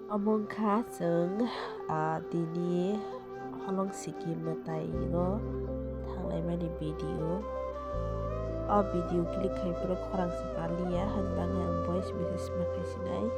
Among kha chwng dini holong siki mwtai no laimani video. Video click khai pura khorang se palia hanbang ang voice message makai sinai.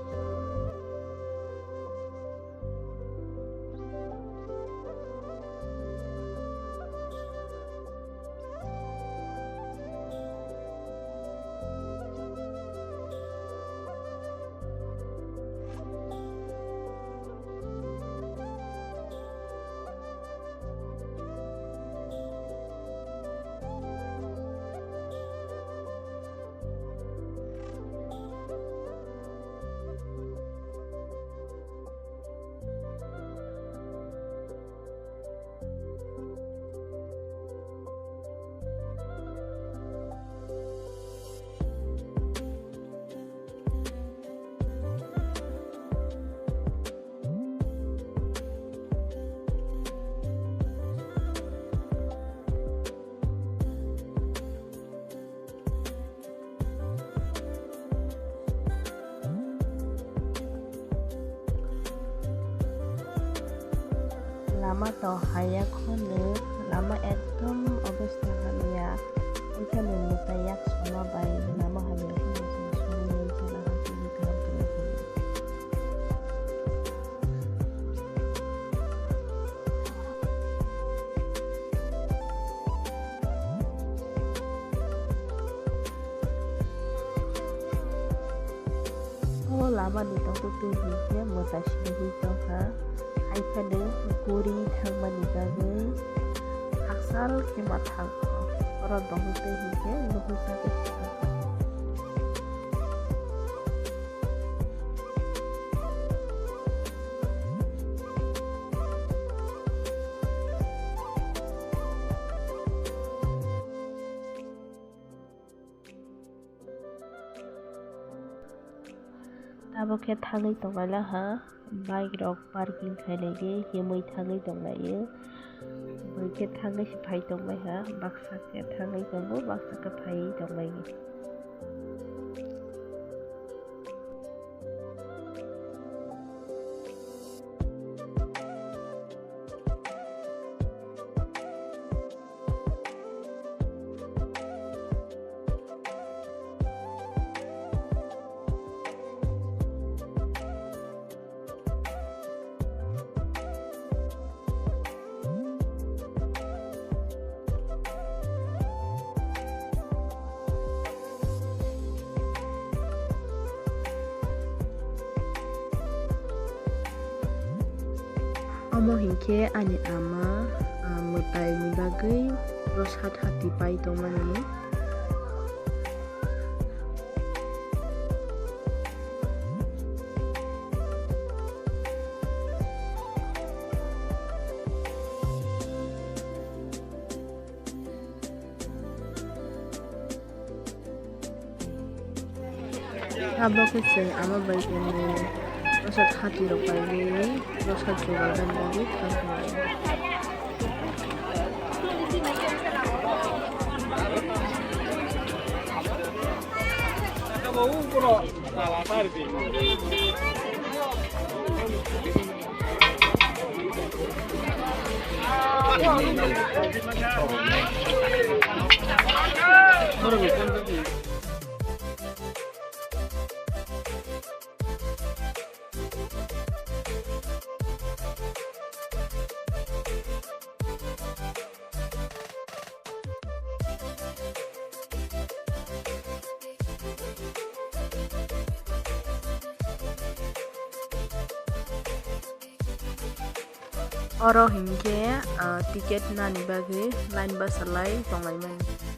Lama tau haya khone lama ekdom obesta hamia ekhane mutayak soma bai lama hamia khone soni jala hati kam kare lama ni tau tu hi mutai shi tau ha ai phane guri thangmani bagai haksal khema thang ora dohute hike lohusa ke tabo ke thangai tongala ha bike rok parking khailege himoi thangai tonglayo boike thangai si phai tongbai ha baksa ke thangai tongo baksa ke phai tongbai amo hingke ani ama mwtai ni bagai rosat hati pai tongmani abo ke chwng ama bai ni rosat hati rok bai rosat jogar dan bagi thangkai oro hingke tiket nani bagi line basalai tonglai mani.